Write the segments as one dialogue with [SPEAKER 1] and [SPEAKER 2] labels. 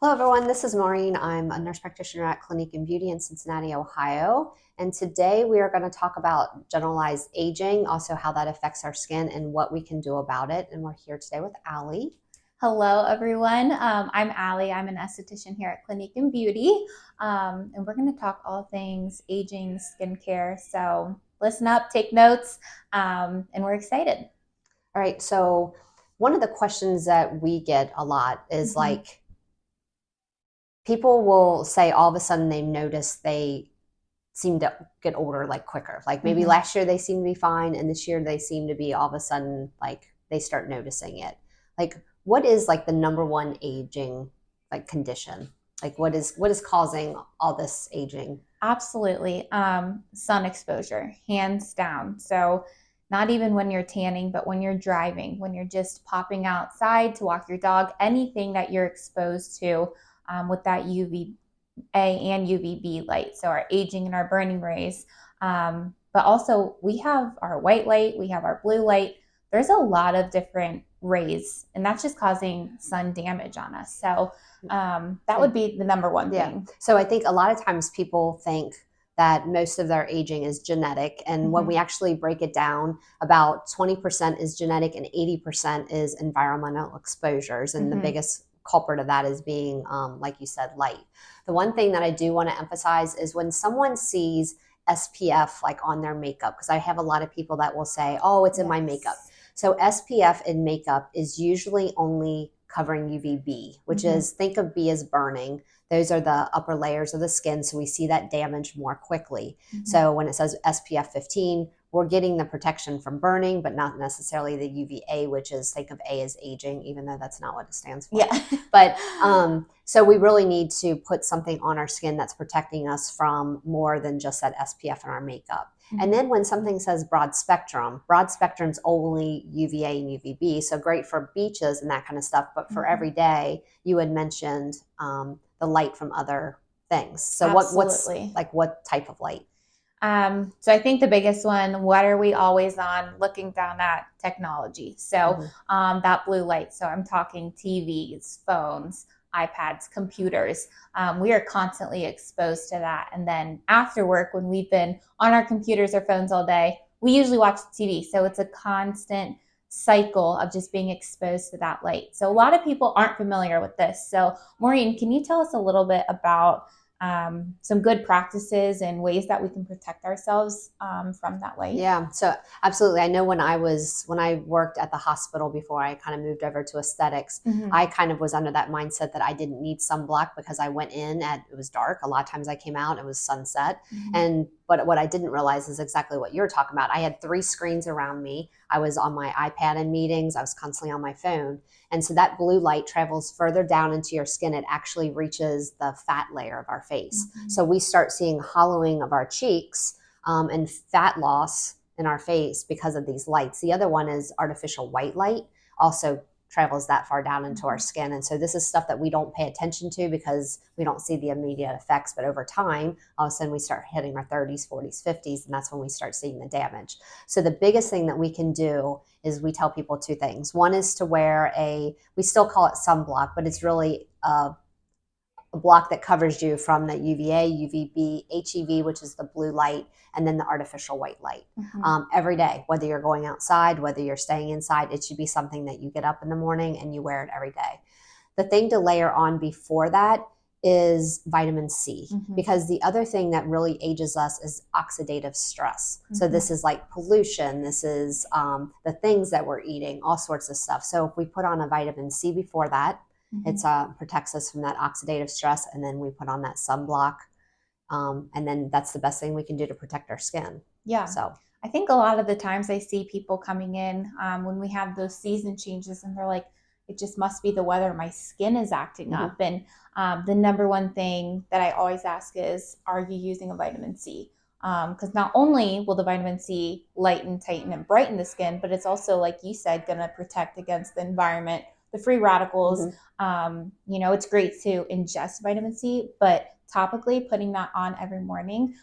[SPEAKER 1] Hello, everyone. This is Maureen. I'm a nurse practitioner at Clinique and Beauty in Cincinnati, Ohio. And today we are going to talk about generalized aging, also how that affects our skin and what we can do about it. And we're here today with Ali.
[SPEAKER 2] Hello, everyone. I'm Ali. I'm an esthetician here at Clinique and Beauty, and we're going to talk all things aging, skincare. So listen up, take notes, and we're excited.
[SPEAKER 1] All right. So, one of the questions that we get a lot is like, people will say all of a sudden they notice they seem to get older like quicker. Like maybe last year they seem to be fine, and this year they seem to be all of a sudden like they start noticing it. Like, what is like the number one aging like condition? Like what is causing all this aging?
[SPEAKER 2] Absolutely. Sun exposure, hands down. So not even when you're tanning, but when you're driving, when you're just popping outside to walk your dog, anything that you're exposed to with that UVA and UVB light. So our aging and our burning rays. But also we have our white light, we have our blue light. There's a lot of different rays, and that's just causing sun damage on us. So that would be the number one thing.
[SPEAKER 1] So I think a lot of times people think that most of their aging is genetic. And when we actually break it down, about 20% is genetic and 80% is environmental exposures. And the biggest culprit of that is being, like you said, light. The one thing that I do want to emphasize is when someone sees SPF like on their makeup, because I have a lot of people that will say, oh, it's in my makeup. So SPF in makeup is usually only covering UVB, which is, think of B as burning. Those are the upper layers of the skin, so we see that damage more quickly. So when it says SPF 15, we're getting the protection from burning, but not necessarily the UVA, which is, think of A as aging, even though that's not what it stands for.
[SPEAKER 2] Yeah.
[SPEAKER 1] But so we really need to put something on our skin that's protecting us from more than just that SPF in our makeup. And then when something says broad spectrum's only UVA and UVB, so great for beaches and that kind of stuff. But for every day, you had mentioned the light from other things. So what's like, what type of light?
[SPEAKER 2] So I think the biggest one, what are we always on looking down at technology? So that blue light. So I'm talking TVs, phones, iPads, computers. We are constantly exposed to that. And then after work, when we've been on our computers or phones all day, we usually watch TV. So it's a constant cycle of just being exposed to that light. So a lot of people aren't familiar with this. So Maureen, can you tell us a little bit about some good practices and ways that we can protect ourselves from that light?
[SPEAKER 1] Yeah, so absolutely. I know when I worked at the hospital before I kind of moved over to aesthetics, I kind of was under that mindset that I didn't need sunblock because I went in it was dark. A lot of times I came out, it was sunset. But what I didn't realize is exactly what you're talking about. I had 3 screens around me. I was on my iPad in meetings. I was constantly on my phone. And so that blue light travels further down into your skin. It actually reaches the fat layer of our face. So we start seeing hollowing of our cheeks and fat loss in our face because of these lights. The other one is artificial white light, also travels that far down into our skin. And so this is stuff that we don't pay attention to because we don't see the immediate effects. But over time, all of a sudden we start hitting our 30s, 40s, 50s, and that's when we start seeing the damage. So the biggest thing that we can do is we tell people 2 things. One is to wear we still call it sunblock, but it's really a block that covers you from the UVA, UVB, HEV, which is the blue light, and then the artificial white light. Every day, whether you're going outside, whether you're staying inside, it should be something that you get up in the morning and you wear it every day. The thing to layer on before that is vitamin C, because the other thing that really ages us is oxidative stress. So this is like pollution, this is the things that we're eating, all sorts of stuff. So if we put on a vitamin C before that, it protects us from that oxidative stress, and then we put on that sunblock, and then that's the best thing we can do to protect our skin.
[SPEAKER 2] Yeah. So I think a lot of the times I see people coming in when we have those season changes, and they're like, it just must be the weather. My skin is acting up. And the number one thing that I always ask is, are you using a vitamin C? Because not only will the vitamin C lighten, tighten, and brighten the skin, but it's also, like you said, going to protect against the environment, the free radicals. It's great to ingest vitamin C, but topically, putting that on every morning,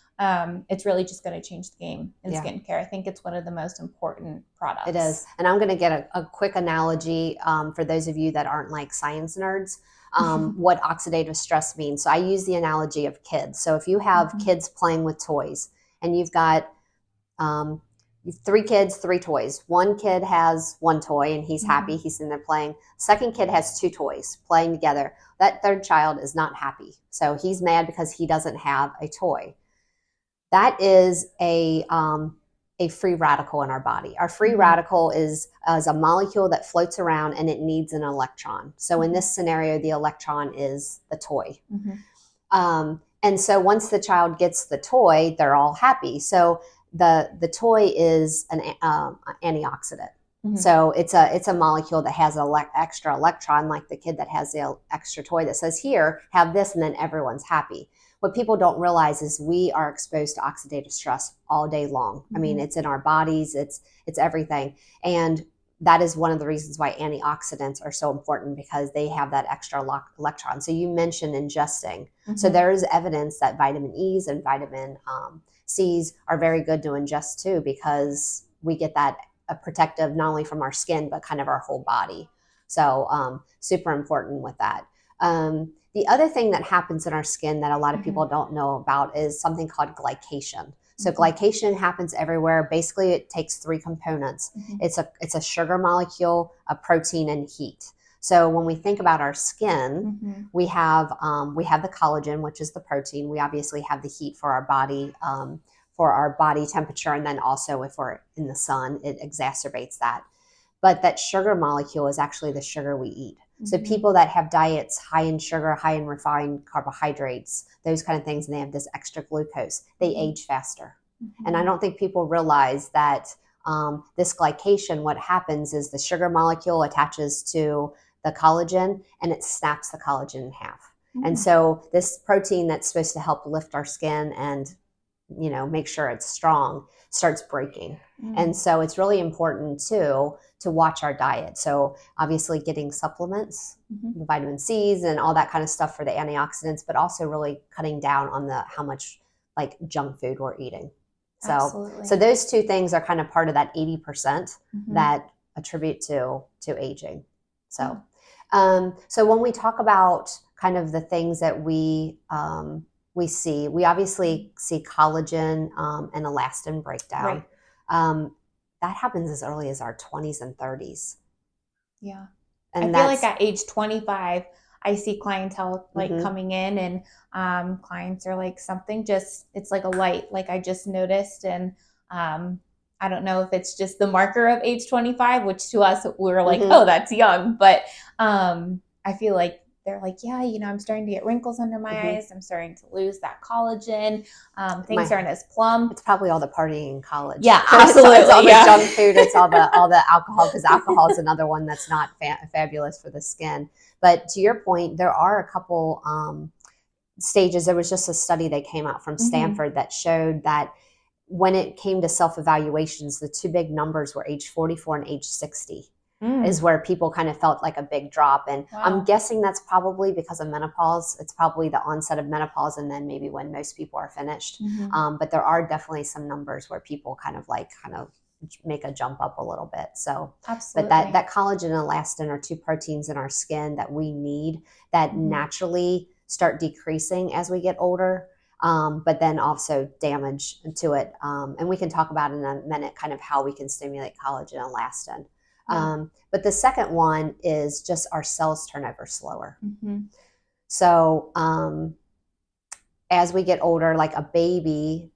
[SPEAKER 2] it's really just going to change the game in skincare. I think it's one of the most important products.
[SPEAKER 1] It is. And I'm going to get a quick analogy for those of you that aren't like science nerds, what oxidative stress means. So I use the analogy of kids. So if you have kids playing with toys and you've got 3 kids, 3 toys. One kid has 1 toy and he's happy. He's in there playing. Second kid has 2 toys playing together. That third child is not happy. So he's mad because he doesn't have a toy. That is a free radical in our body. Our free radical is a molecule that floats around and it needs an electron. So in this scenario, the electron is the toy. And so once the child gets the toy, they're all happy. So the toy is an antioxidant. So it's a molecule that has an extra electron, like the kid that has the extra toy that says, here, have this, and then everyone's happy. What people don't realize is we are exposed to oxidative stress all day long. I mean, it's in our bodies, it's everything. And that is one of the reasons why antioxidants are so important, because they have that extra electron. So you mentioned ingesting. So there is evidence that vitamin E's and vitamin C's are very good to ingest too, because we get that protective not only from our skin, but kind of our whole body. So super important with that. The other thing that happens in our skin that a lot of people don't know about is something called glycation. So glycation happens everywhere. Basically, it takes 3 components. It's a sugar molecule, a protein, and heat. So when we think about our skin, we have the collagen, which is the protein. We obviously have the heat for our body temperature, and then also if we're in the sun, it exacerbates that. But that sugar molecule is actually the sugar we eat. So people that have diets high in sugar, high in refined carbohydrates, those kind of things, and they have this extra glucose, they age faster. And I don't think people realize that this glycation, what happens is the sugar molecule attaches to the collagen and it snaps the collagen in half. And so this protein that's supposed to help lift our skin and, you know, make sure it's strong starts breaking. And so it's really important too to watch our diet. So obviously getting supplements, the vitamin C's and all that kind of stuff for the antioxidants, but also really cutting down on how much like junk food we're eating. So those 2 things are kind of part of that 80% that attribute to aging. So so when we talk about kind of the things that we see, we obviously see collagen and elastin breakdown. That happens as early as our 20s and 30s.
[SPEAKER 2] Yeah. And I feel like at age 25, I see clientele like coming in and clients are like it's like a light, like I just noticed. And I don't know if it's just the marker of age 25, which to us, we're like, oh, that's young. But I feel like they're like, yeah, you know, I'm starting to get wrinkles under my eyes. I'm starting to lose that collagen. Things aren't as plump.
[SPEAKER 1] It's probably all the partying in college.
[SPEAKER 2] Yeah, absolutely.
[SPEAKER 1] It's all the junk food. It's all the alcohol, because alcohol is another one that's not fabulous for the skin. But to your point, there are a couple stages. There was just a study that came out from Stanford that showed that when it came to self-evaluations, the 2 big numbers were age 44 and age 60. Is where people kind of felt like a big drop. And I'm guessing that's probably because of menopause. It's probably the onset of menopause and then maybe when most people are finished. But there are definitely some numbers where people kind of make a jump up a little bit. So, but that collagen and elastin are 2 proteins in our skin that we need that naturally start decreasing as we get older. But then also damage to it. And we can talk about in a minute kind of how we can stimulate collagen and elastin. But the second one is just our cells turn over slower. So as we get older, like a baby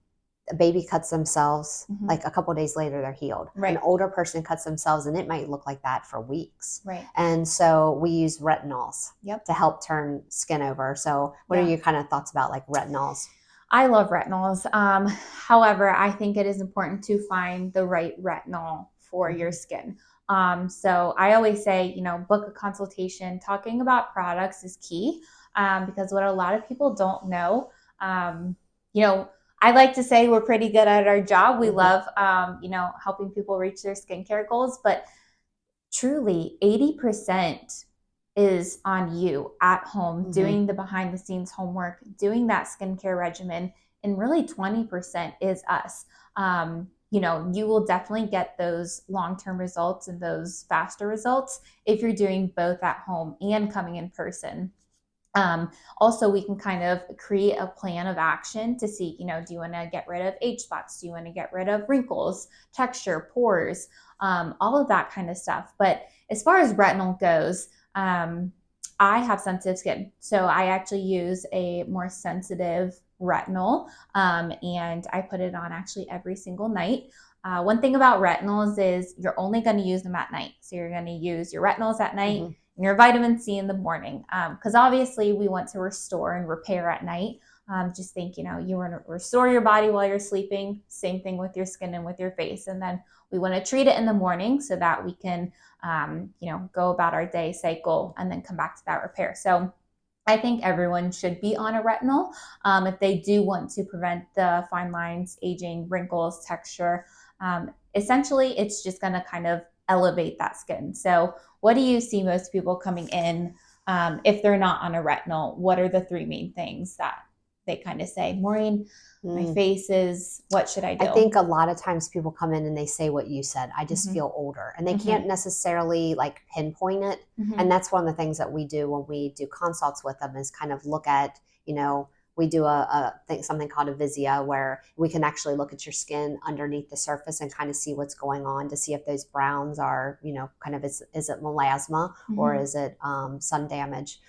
[SPEAKER 1] cuts themselves, like a couple of days later, they're healed. An older person cuts themselves and it might look like that for weeks. And so we use retinols to help turn skin over. So what are your kind of thoughts about like retinols?
[SPEAKER 2] I love retinols. However, I think it is important to find the right retinol for your skin. So I always say, you know, book a consultation. Talking about products is key, because what a lot of people don't know, you know, I like to say we're pretty good at our job. We love, you know, helping people reach their skincare goals, but truly 80% is on you at home,
[SPEAKER 1] Mm-hmm.
[SPEAKER 2] doing the behind the scenes homework, doing that skincare regimen, and really 20% is us. You will definitely get those long-term results and those faster results if you're doing both at home and coming in person. Also, we can kind of create a plan of action to see, do you want to get rid of age spots? Do you want to get rid of wrinkles, texture, pores, all of that kind of stuff. But as far as retinol goes, I have sensitive skin. So I actually use a more sensitive retinol, and I put it on actually every single night. One thing about retinols is you're only going to use them at night. So you're going to use your retinols at night, mm-hmm. and your vitamin C in the morning. Because obviously we want to restore and repair at night. Just think, you want to restore your body while you're sleeping. Same thing with your skin and with your face. And then we want to treat it in the morning so that we can, go about our day cycle and then come back to that repair. So I think everyone should be on a retinol if they do want to prevent the fine lines, aging, wrinkles, texture. Essentially, it's just going to kind of elevate that skin. So what do you see most people coming in if they're not on a retinol? What are the three main things that they kind of say? Maureen, my face is, what should I do?
[SPEAKER 1] I think a lot of times people come in and they say what you said, I just
[SPEAKER 2] mm-hmm.
[SPEAKER 1] feel older, and they
[SPEAKER 2] mm-hmm.
[SPEAKER 1] can't necessarily like pinpoint it.
[SPEAKER 2] Mm-hmm.
[SPEAKER 1] And that's one of the things that we do when we do consults with them is kind of look at, we do something called a Visia, where we can actually look at your skin underneath the surface and kind of see what's going on to see if those browns are, kind of, is it melasma mm-hmm. or is it sun damage?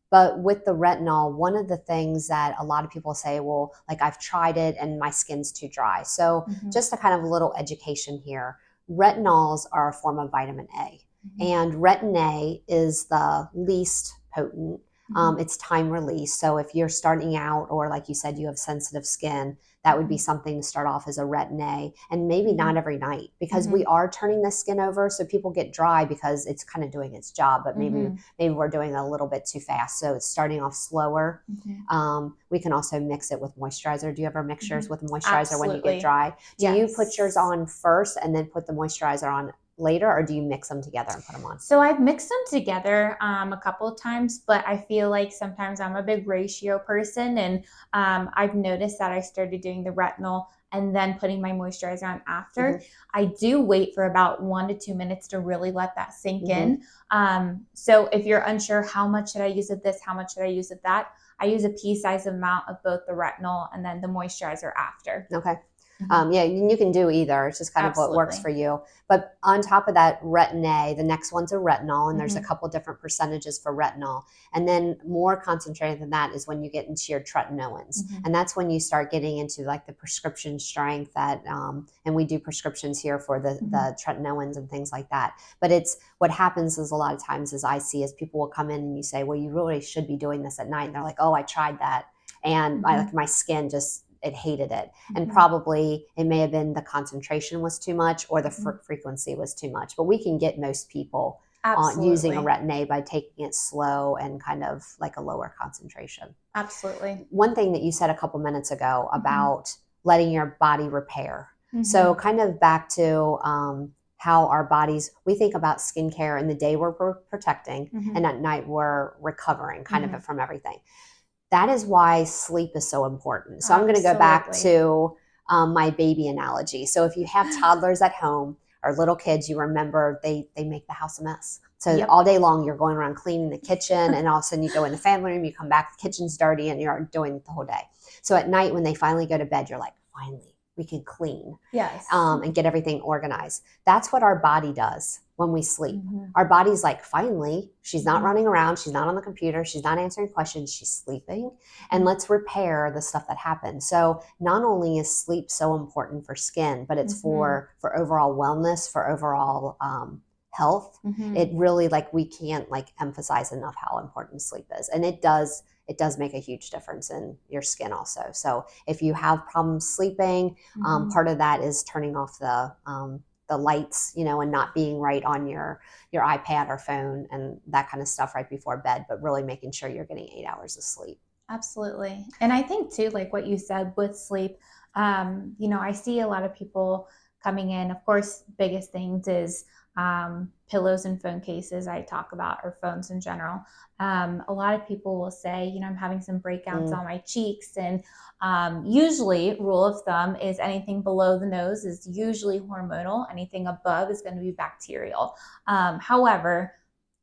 [SPEAKER 1] But with the retinol, one of the things that a lot of people say, well, like I've tried it and my skin's too dry. So mm-hmm. just a kind of a little education here. Retinols are a form of vitamin A. Mm-hmm. And retin A is the least potent. Mm-hmm. It's time release. So if you're starting out, or like you said, you have sensitive skin, that would be something to start off as a retin A, and maybe mm-hmm. not every night, because mm-hmm. we are turning the skin over. So people get dry because it's kind of doing its job, but maybe we're doing it a little bit too fast. So it's starting off slower. Mm-hmm. We can also mix it with moisturizer. Do you ever mix yours with moisturizer
[SPEAKER 2] Absolutely.
[SPEAKER 1] When you get dry? Do
[SPEAKER 2] Yes.
[SPEAKER 1] you put yours on first and then put the moisturizer on later, or do you mix them together and put them on?
[SPEAKER 2] So I've mixed them together a couple of times, but I feel like sometimes I'm a big ratio person, and I've noticed that I started doing the retinol and then putting my moisturizer on after. Mm-hmm. I do wait for about 1 to 2 minutes to really let that sink mm-hmm. in. So if you're unsure, how much should I use of this? How much should I use of that? I use a pea-sized amount of both the retinol and then the moisturizer after.
[SPEAKER 1] Okay. Mm-hmm. Yeah, you can do either. It's just kind
[SPEAKER 2] Absolutely.
[SPEAKER 1] of what works for you. But on top of that, retin A, the next one's a retinol, and mm-hmm. there's a couple different percentages for retinol. And then more concentrated than that is when you get into your tretinoins. Mm-hmm. And that's when you start getting into like the prescription strength that, and we do prescriptions here for the tretinoins and things like that. But it's, what happens is a lot of times, as I see, is people will come in and you say, well, you really should be doing this at night. And they're like, oh, I tried that. And mm-hmm. my skin just, it hated it. Mm-hmm. And probably it may have been the concentration was too much, or the frequency was too much. But we can get most people using a retin A by taking it slow and kind of like a lower concentration.
[SPEAKER 2] Absolutely.
[SPEAKER 1] One thing that you said a couple minutes ago about letting your body repair. Mm-hmm. So kind of back to how our bodies, we think about skincare in the day we're protecting, and at night we're recovering kind of from everything. That is why sleep is so important. So I'm going to go back to my baby analogy. So if you have toddlers at home or little kids, you remember they make the house a mess. So all day long, you're going around cleaning the kitchen, and all of a sudden you go in the family room, you come back, the kitchen's dirty, and you're doing it the whole day. So at night when they finally go to bed, you're like, finally, we can clean and get everything organized. That's what our body does when we sleep. Our body's like, finally, she's not running around. She's not on the computer. She's not answering questions. She's sleeping. And let's repair the stuff that happened. So not only is sleep so important for skin, but it's for overall wellness, for overall health. It really, like, we can't like emphasize enough how important sleep is. And it does make a huge difference in your skin also. So if you have problems sleeping, part of that is turning off the lights, and not being right on your iPad or phone and that kind of stuff right before bed, but really making sure you're getting 8 hours of sleep.
[SPEAKER 2] Absolutely. And I think too, like what you said with sleep, I see a lot of people coming in. Of course, biggest things is pillows and phone cases I talk about, or phones in general. A lot of people will say, I'm having some breakouts on my cheeks. And usually, rule of thumb is anything below the nose is usually hormonal. Anything above is going to be bacterial. However,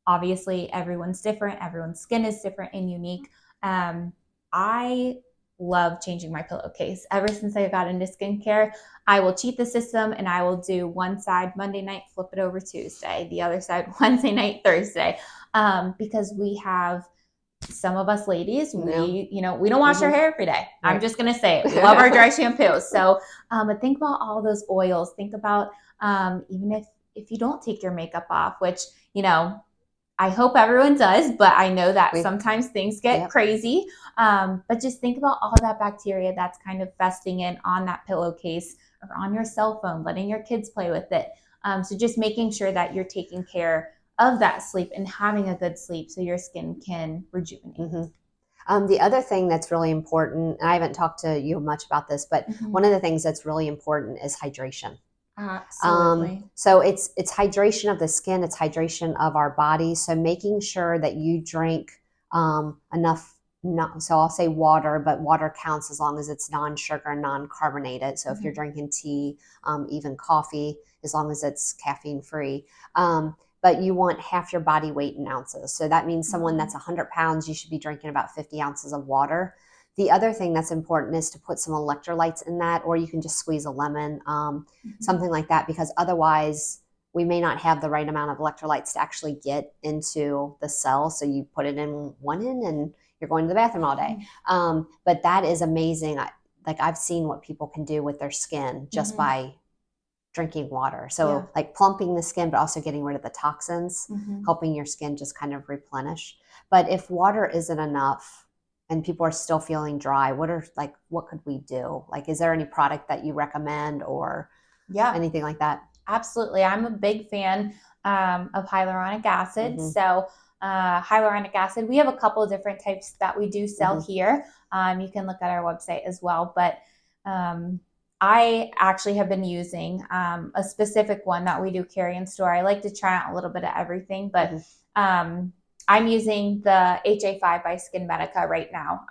[SPEAKER 2] obviously, everyone's different. Everyone's skin is different and unique. I love changing my pillowcase. Ever since I got into skincare, I will cheat the system and I will do one side Monday night, flip it over Tuesday, the other side Wednesday night, Thursday, because we have some of us ladies, we don't wash our hair every day. Right. I'm just going to say it. We love our dry shampoos. So, but think about all those oils. Think about even if you don't take your makeup off, which, I hope everyone does, but I know that sometimes things get crazy. But just think about all that bacteria that's kind of festing in on that pillowcase or on your cell phone, letting your kids play with it. So just making sure that you're taking care of that sleep and having a good sleep so your skin can rejuvenate.
[SPEAKER 1] The other thing that's really important, and I haven't talked to you much about this, but one of the things that's really important is hydration.
[SPEAKER 2] Absolutely.
[SPEAKER 1] So it's hydration of the skin, it's hydration of our body. So making sure that you drink enough. So I'll say water, but water counts as long as it's non-sugar, non-carbonated. So if you're drinking tea, even coffee, as long as it's caffeine free. But you want half your body weight in ounces. So that means someone that's 100 pounds, you should be drinking about 50 ounces of water. The other thing that's important is to put some electrolytes in that, or you can just squeeze a lemon, something like that, because otherwise we may not have the right amount of electrolytes to actually get into the cell. So you put it in one end and you're going to the bathroom all day. But that is amazing. I've seen what people can do with their skin just by drinking water. So like plumping the skin, but also getting rid of the toxins, helping your skin just kind of replenish. But if water isn't enough and people are still feeling dry, what could we do? Like, is there any product that you recommend or anything like that?
[SPEAKER 2] Absolutely. I'm a big fan of hyaluronic acid. So hyaluronic acid, we have a couple of different types that we do sell here. You can look at our website as well. But I actually have been using a specific one that we do carry in store. I like to try out a little bit of everything, but I'm using the HA5 by Skin Medica right now.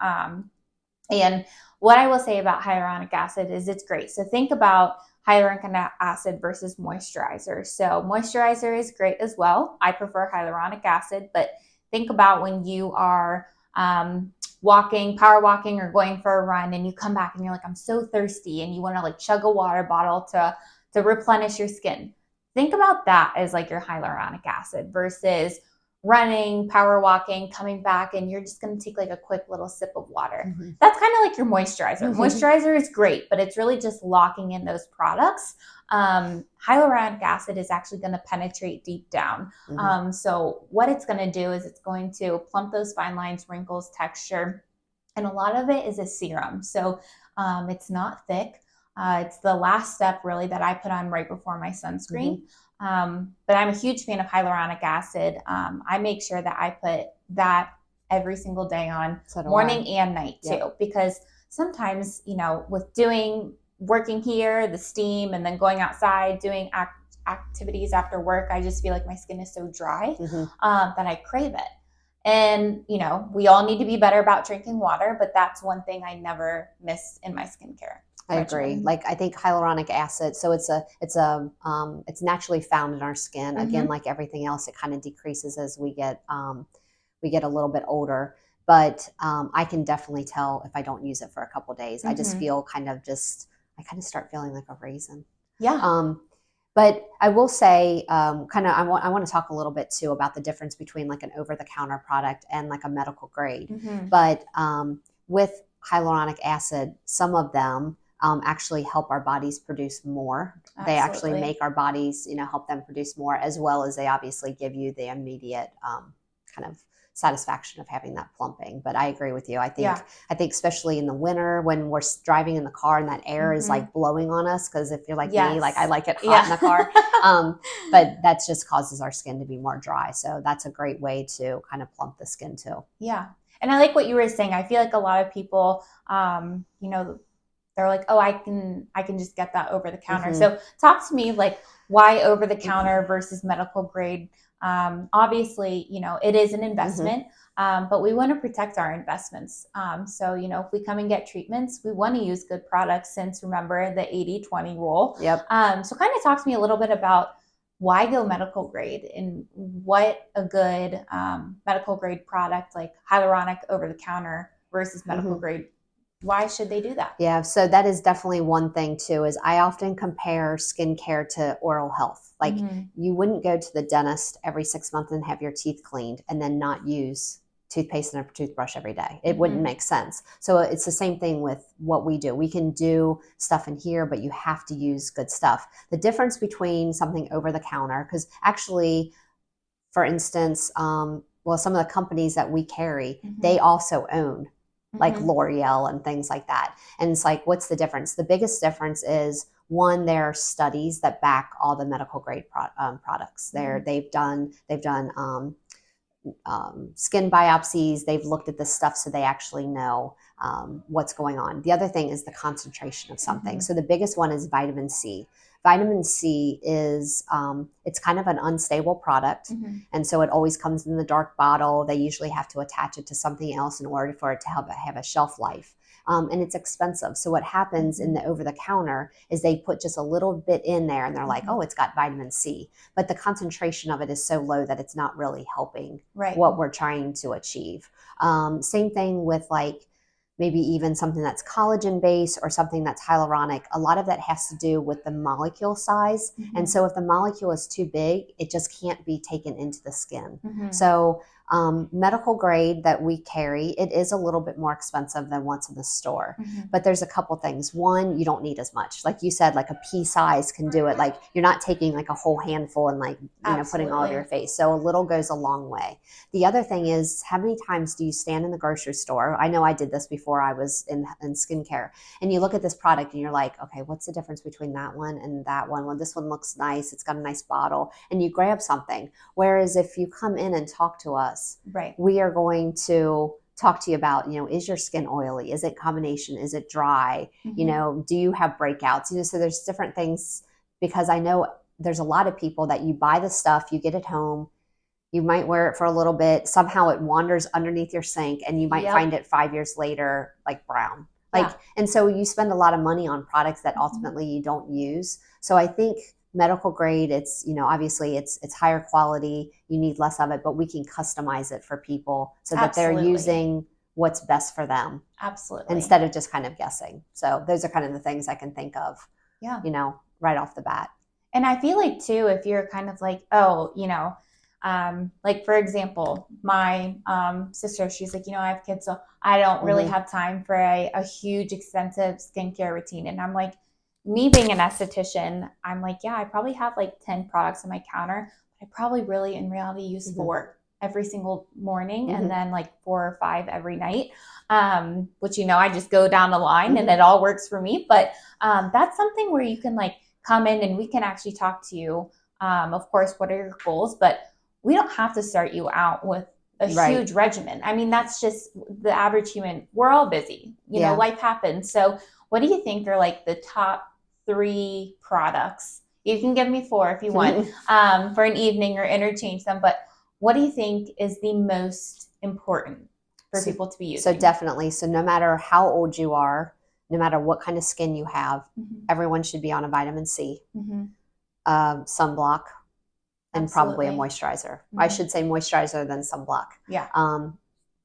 [SPEAKER 2] And what I will say about hyaluronic acid is it's great. So think about hyaluronic acid versus moisturizer. So moisturizer is great as well. I prefer hyaluronic acid, but think about when you are power walking or going for a run and you come back and you're like, I'm so thirsty, and you want to like chug a water bottle to replenish your skin. Think about that as like your hyaluronic acid versus running, power walking, coming back, and you're just going to take like a quick little sip of water. That's kind of like your moisturizer. Moisturizer is great, but it's really just locking in those products. Hyaluronic acid is actually going to penetrate deep down. So what it's going to do is it's going to plump those fine lines, wrinkles, texture, and a lot of it is a serum. So it's not thick. It's the last step really that I put on right before my sunscreen. But I'm a huge fan of hyaluronic acid. I make sure that I put that every single day on, morning and night too, because sometimes, with working here, the steam, and then going outside, doing activities after work, I just feel like my skin is so dry that I crave it. And, we all need to be better about drinking water, but that's one thing I never miss in my skincare.
[SPEAKER 1] I agree. Like, I think hyaluronic acid, so it's naturally found in our skin. Again, like everything else, it kind of decreases as we get a little bit older. But I can definitely tell if I don't use it for a couple of days. I just feel I kind of start feeling like a raisin.
[SPEAKER 2] Yeah.
[SPEAKER 1] But I will say, I want to talk a little bit too about the difference between like an over-the-counter product and like a medical grade. But with hyaluronic acid, some of them actually help our bodies produce more. Absolutely. They actually make our bodies, help them produce more, as well as they obviously give you the immediate kind of satisfaction of having that plumping. But I agree with you. I think especially in the winter when we're driving in the car and that air is like blowing on us, because if you're like me, like I like it hot in the car, but that just causes our skin to be more dry. So that's a great way to kind of plump the skin too.
[SPEAKER 2] Yeah. And I like what you were saying. I feel like a lot of people, they're like, oh, I can just get that over the counter.
[SPEAKER 1] Mm-hmm.
[SPEAKER 2] So talk to me, like, why over the counter versus medical grade? Obviously, it is an investment, but we want to protect our investments. So, if we come and get treatments, we want to use good products, since remember the 80-20 rule.
[SPEAKER 1] Yep.
[SPEAKER 2] So kind of talk to me a little bit about why go medical grade, and what a good medical grade product like hyaluronic over the counter versus medical grade. Why should they do that?
[SPEAKER 1] Yeah, so that is definitely one thing too, is I often compare skincare to oral health. Like you wouldn't go to the dentist every 6 months and have your teeth cleaned and then not use toothpaste and a toothbrush every day. It wouldn't make sense. So it's the same thing with what we do. We can do stuff in here, but you have to use good stuff. The difference between something over the counter, because actually, for instance, some of the companies that we carry, they also own like L'Oreal and things like that. And it's like, what's the difference? The biggest difference is, one, there are studies that back all the medical grade products. They've done skin biopsies. They've looked at this stuff, so they actually know what's going on. The other thing is the concentration of something. So the biggest one is vitamin C. Vitamin C is, it's kind of an unstable product. And so it always comes in the dark bottle. They usually have to attach it to something else in order for it to have a shelf life. And it's expensive. So what happens in the over the counter is they put just a little bit in there and they're like, oh, it's got vitamin C. But the concentration of it is so low that it's not really helping what we're trying to achieve. Same thing with like, maybe even something that's collagen based or something that's hyaluronic. A lot of that has to do with the molecule size. And so if the molecule is too big, it just can't be taken into the skin. So medical grade that we carry, it is a little bit more expensive than what's in the store. But there's a couple things. One, you don't need as much. Like you said, like a pea size can do it. Like you're not taking like a whole handful and like, putting all over your face. So a little goes a long way. The other thing is, how many times do you stand in the grocery store? I know I did this before I was in skincare, and you look at this product and you're like, okay, what's the difference between that one and that one? Well, this one looks nice. It's got a nice bottle, and you grab something. Whereas if you come in and talk to us, we are going to talk to you about, is your skin oily? Is it combination? Is it dry? Do you have breakouts? So there's different things, because I know there's a lot of people that you buy the stuff, you get it home, you might wear it for a little bit. Somehow it wanders underneath your sink and you might find it 5 years later, like brown. And so you spend a lot of money on products that ultimately you don't use. So I think medical grade, it's, obviously it's higher quality. You need less of it, but we can customize it for people so that they're using what's best for them.
[SPEAKER 2] Absolutely.
[SPEAKER 1] Instead of just kind of guessing. So those are kind of the things I can think of, right off the bat.
[SPEAKER 2] And I feel like too, if you're kind of like, like for example, my sister, she's like, I have kids, so I don't really have time for a huge, extensive skincare routine. And I'm like, me being an esthetician, I'm like, yeah, I probably have like 10 products on my counter. But I probably really, in reality, use 4 every single morning, and then like 4 or 5 every night, which, I just go down the line and it all works for me. But that's something where you can like come in and we can actually talk to you. Of course, what are your goals? But we don't have to start you out with a huge regimen. I mean, that's just the average human. We're all busy. Life happens. So what do you think are like the top 3 products? You can give me 4 if you want, for an evening, or interchange them. But what do you think is the most important for people to be using?
[SPEAKER 1] So definitely. So no matter how old you are, no matter what kind of skin you have, everyone should be on a vitamin C, sunblock, and probably a moisturizer. I should say moisturizer, then sunblock.
[SPEAKER 2] Yeah.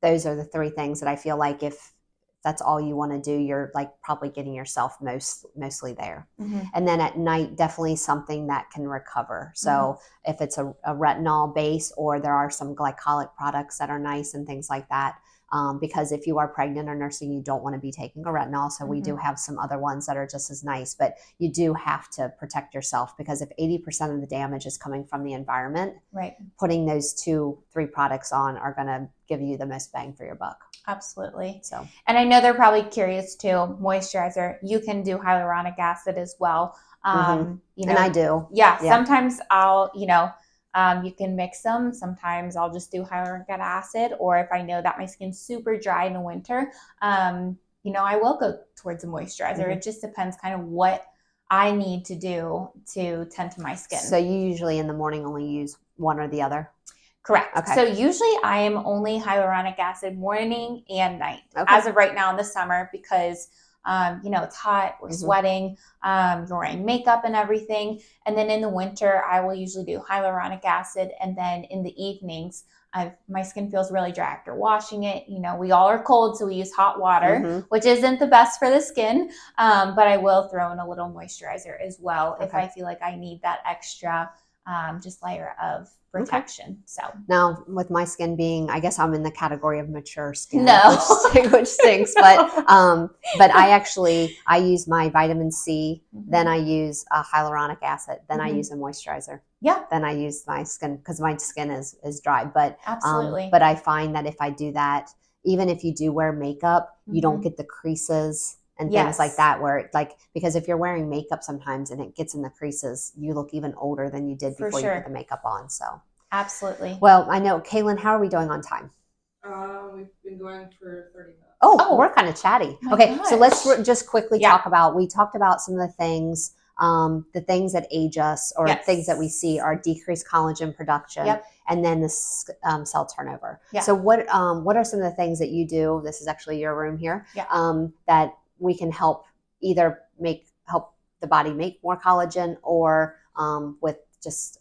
[SPEAKER 1] Those are the 3 things that I feel like if that's all you want to do, you're like probably getting yourself mostly there. And then at night, definitely something that can recover. So if it's a retinol base, or there are some glycolic products that are nice and things like that. Because if you are pregnant or nursing, you don't want to be taking a retinol. So we do have some other ones that are just as nice, but you do have to protect yourself, because if 80% of the damage is coming from the environment, putting those 2-3 products on are going to give you the most bang for your buck.
[SPEAKER 2] Absolutely.
[SPEAKER 1] So,
[SPEAKER 2] and I know they're probably curious too. Moisturizer, you can do hyaluronic acid as well.
[SPEAKER 1] and I do.
[SPEAKER 2] Yeah. Sometimes I'll, you can mix them. Sometimes I'll just do hyaluronic acid, or if I know that my skin's super dry in the winter, I will go towards a moisturizer. It just depends kind of what I need to do to tend to my skin.
[SPEAKER 1] So you usually in the morning only use one or the other?
[SPEAKER 2] Correct.
[SPEAKER 1] Okay.
[SPEAKER 2] So usually I am only hyaluronic acid morning and night as of right now in the summer because, it's hot, we're sweating, you're wearing makeup and everything. And then in the winter, I will usually do hyaluronic acid. And then in the evenings, my skin feels really dry after washing it. We all are cold, so we use hot water, which isn't the best for the skin. But I will throw in a little moisturizer as well if I feel like I need that extra just layer of protection. So
[SPEAKER 1] now with my skin being, I guess I'm in the category of mature skin,
[SPEAKER 2] no.
[SPEAKER 1] which stinks, but I use my vitamin C, then I use hyaluronic acid, then I use a moisturizer.
[SPEAKER 2] Yeah.
[SPEAKER 1] Then I use my skin because my skin is dry. But
[SPEAKER 2] absolutely.
[SPEAKER 1] But I find that if I do that, even if you do wear makeup, you don't get the creases and things like that because if you're wearing makeup sometimes and it gets in the creases, you look even older than you did before you put the makeup on. So
[SPEAKER 2] absolutely.
[SPEAKER 1] Well, I know, Kaylin, how are we doing on time?
[SPEAKER 3] We've been going for 30 minutes.
[SPEAKER 1] Oh, we're kind of chatty. Okay,
[SPEAKER 2] gosh.
[SPEAKER 1] so let's just quickly we talked about some of the things that age us or things that we see are decreased collagen production and then the cell turnover. So what are some of the things that you do? This is actually your room here. That we can help either help the body make more collagen or with just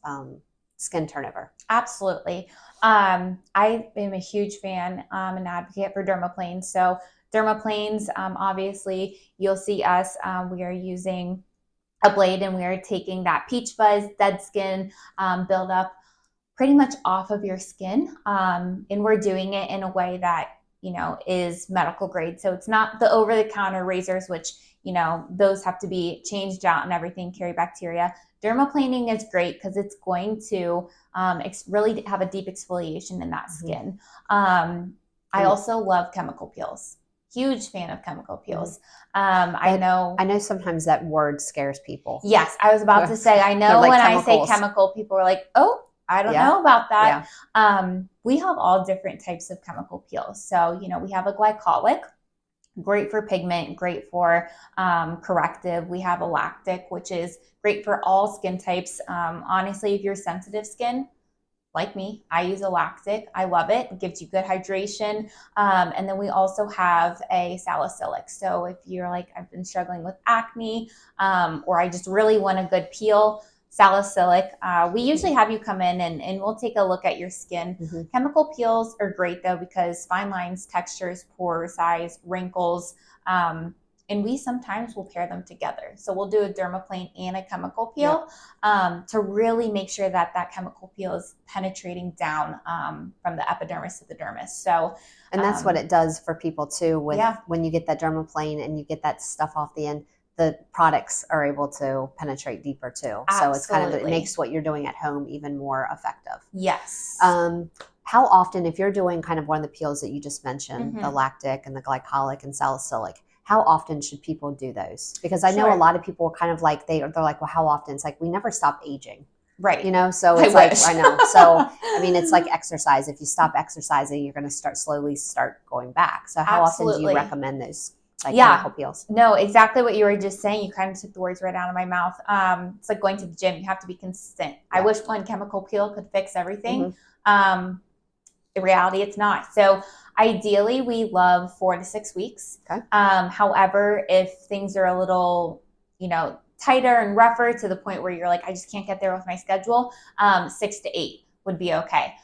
[SPEAKER 1] skin turnover.
[SPEAKER 2] Absolutely. I am a huge fan and advocate for dermaplanes. So dermaplanes, obviously you'll see us, we are using a blade and we are taking that peach fuzz, dead skin buildup pretty much off of your skin. And we're doing it in a way that is medical grade. So it's not the over-the-counter razors, which, those have to be changed out and everything, carry bacteria. Dermaplaning is great because it's going to really have a deep exfoliation in that skin. I also love chemical peels. Huge fan of chemical peels. I know
[SPEAKER 1] sometimes that word scares people.
[SPEAKER 2] Yes, I was about to say, I know when I say chemical, people are like, oh, I don't know about that. We have all different types of chemical peels. So, we have a glycolic, great for pigment, great for corrective. We have a lactic, which is great for all skin types. Honestly, if you're sensitive skin, like me, I use a lactic. I love it. It gives you good hydration. And then we also have a salicylic. So if you're like, I've been struggling with acne, or I just really want a good peel, salicylic. We usually have you come in and we'll take a look at your skin. Chemical peels are great though because fine lines, textures, pore size, wrinkles, and we sometimes will pair them together. So we'll do a dermaplane and a chemical peel to really make sure that that chemical peel is penetrating down from the epidermis to the dermis. So,
[SPEAKER 1] and that's what it does for people too. With when you get that dermaplane and you get that stuff off the end, the products are able to penetrate deeper too.
[SPEAKER 2] Absolutely.
[SPEAKER 1] So it's it makes what you're doing at home even more effective.
[SPEAKER 2] Yes.
[SPEAKER 1] How often, if you're doing kind of one of the peels that you just mentioned, the lactic and the glycolic and salicylic, how often should people do those? Because I know a lot of people kind of like, they're like, well, how often? It's like, we never stop aging.
[SPEAKER 2] Right.
[SPEAKER 1] So it's I know. So, I mean, it's like exercise. If you stop exercising, you're going to slowly start going back. So how often do you recommend those? Chemical peels?
[SPEAKER 2] No, exactly what you were just saying. You kind of took the words right out of my mouth. It's like going to the gym. You have to be consistent. I wish one chemical peel could fix everything. In reality, it's not. So ideally, we love 4 to 6 weeks.
[SPEAKER 1] Okay.
[SPEAKER 2] However, if things are a little, tighter and rougher to the point where you're like, I just can't get there with my schedule, 6 to 8 would be okay.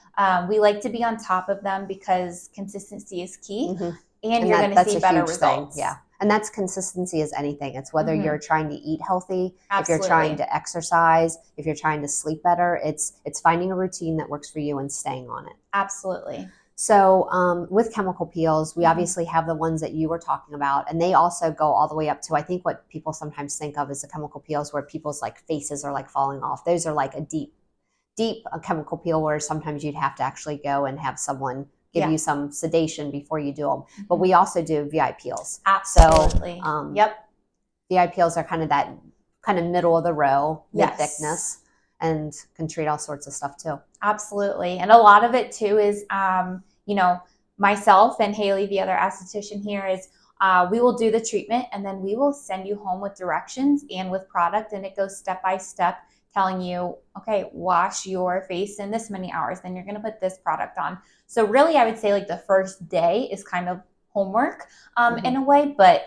[SPEAKER 2] We like to be on top of them because consistency is key. And you're going to see better results.
[SPEAKER 1] Yeah. And that's consistency is anything. It's whether you're trying to eat healthy, if you're trying to exercise, if you're trying to sleep better, it's finding a routine that works for you and staying on it.
[SPEAKER 2] Absolutely.
[SPEAKER 1] So with chemical peels, we obviously have the ones that you were talking about, and they also go all the way up to, I think what people sometimes think of as the chemical peels where people's faces are falling off. Those are a deep chemical peel where sometimes you'd have to actually go and have someone give you some sedation before you do them. But we also do VI peels.
[SPEAKER 2] Absolutely.
[SPEAKER 1] So, VI peels are kind of that middle of the row, mid-thickness, and can treat all sorts of stuff too.
[SPEAKER 2] Absolutely. And a lot of it too is, myself and Haley, the other esthetician here, is we will do the treatment and then we will send you home with directions and with product, and it goes step by step telling you, okay, wash your face in this many hours, then you're going to put this product on. So really, I would say like the first day is kind of homework in a way, but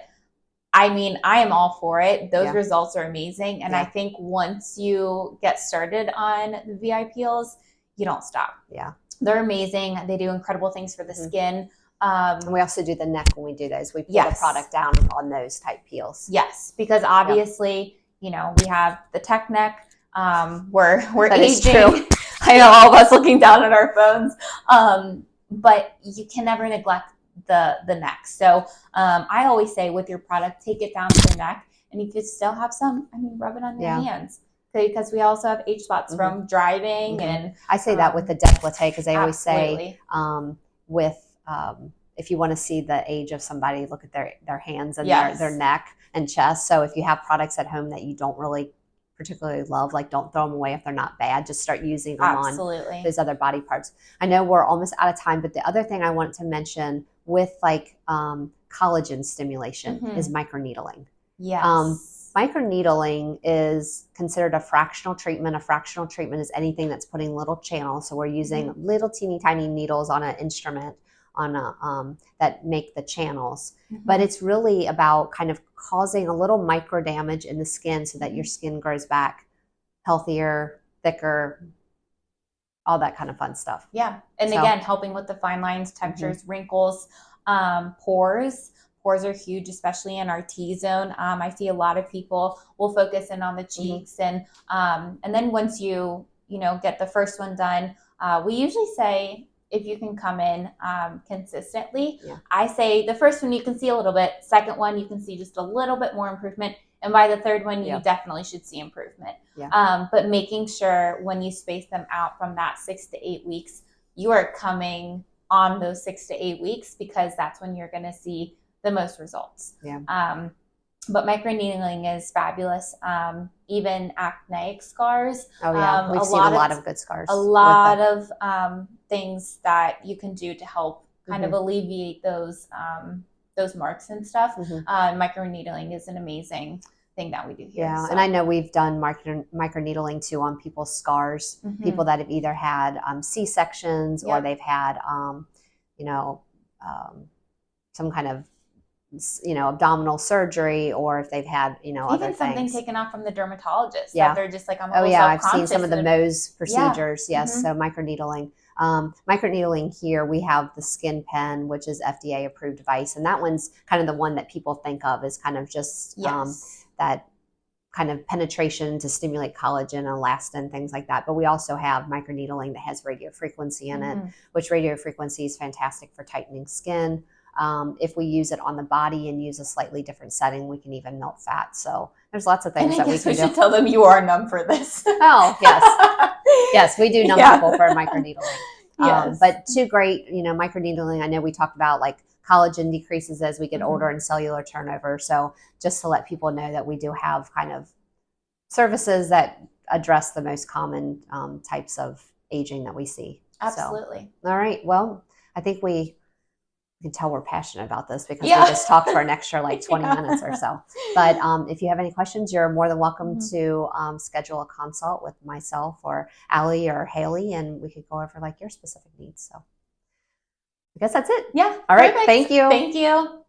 [SPEAKER 2] I mean, I am all for it. Those results are amazing. And I think once you get started on the VI peels, you don't stop.
[SPEAKER 1] Yeah.
[SPEAKER 2] They're amazing. They do incredible things for the skin.
[SPEAKER 1] And we also do the neck when we do those. We put the product down on those type peels.
[SPEAKER 2] Yes, because obviously, you know, we have the tech neck. We're
[SPEAKER 1] that
[SPEAKER 2] aging. I know, all of us looking down at our phones. But you can never neglect the neck. So I always say with your product, take it down to the neck. And if you still have some, I mean, rub it on your hands. Because we also have age spots from driving. And
[SPEAKER 1] I say that with the décolleté, because they always say if you want to see the age of somebody, look at their hands and their neck and chest. So if you have products at home that you don't really particularly love, like don't throw them away if they're not bad. Just start using them on those other body parts. I know we're almost out of time, but the other thing I wanted to mention with like collagen stimulation is microneedling.
[SPEAKER 2] Yes.
[SPEAKER 1] Microneedling is considered a fractional treatment. A fractional treatment is anything that's putting little channels. So we're using little teeny tiny needles on an instrument that make the channels. But it's really about kind of causing a little micro damage in the skin so that your skin grows back healthier, thicker, all that kind of fun stuff.
[SPEAKER 2] Yeah. And again, helping with the fine lines, textures, wrinkles, pores. Pores are huge, especially in our T-zone. I see a lot of people will focus in on the cheeks. And then once you get the first one done, we usually say, if you can come in consistently, I say the first one you can see a little bit, second one you can see just a little bit more improvement, and by the third one you definitely should see improvement. But making sure when you space them out from that 6 to 8 weeks, you are coming on those 6 to 8 weeks, because that's when you're going to see the most results. But microneedling is fabulous. Even acneic scars.
[SPEAKER 1] We've seen a lot of good scars.
[SPEAKER 2] A lot of things that you can do to help kind of alleviate those marks and stuff. Microneedling is an amazing thing that we do here.
[SPEAKER 1] Yeah, so. And I know we've done microneedling too on people's scars. People that have either had C-sections or they've had some kind of abdominal surgery, or if they've had other
[SPEAKER 2] even something
[SPEAKER 1] things
[SPEAKER 2] taken off from the dermatologist that they're just like, I'm a little
[SPEAKER 1] I've seen
[SPEAKER 2] self-conscious
[SPEAKER 1] some of the Mohs procedures. So microneedling here, we have the skin pen, which is FDA approved device, and that one's kind of the one that people think of as kind of just that kind of penetration to stimulate collagen, elastin, things like that. But we also have microneedling that has radio frequency in it, which radio frequency is fantastic for tightening skin. If we use it on the body and use a slightly different setting, we can even melt fat. So there's lots of things that we can do.
[SPEAKER 2] We should tell them you are numb for this.
[SPEAKER 1] Oh, yes. Yes, we do numb people for microneedling. But two great, microneedling. I know we talked about like collagen decreases as we get older and cellular turnover. So just to let people know that we do have kind of services that address the most common types of aging that we see.
[SPEAKER 2] Absolutely.
[SPEAKER 1] So, all right. Well, I think you can tell we're passionate about this because we just talked for an extra 20 minutes or so. But if you have any questions, you're more than welcome to schedule a consult with myself or Ali or Haley, and we could go over your specific needs. So I guess that's it.
[SPEAKER 2] Yeah.
[SPEAKER 1] All right.
[SPEAKER 2] Perfect.
[SPEAKER 1] Thank you.
[SPEAKER 2] Thank you.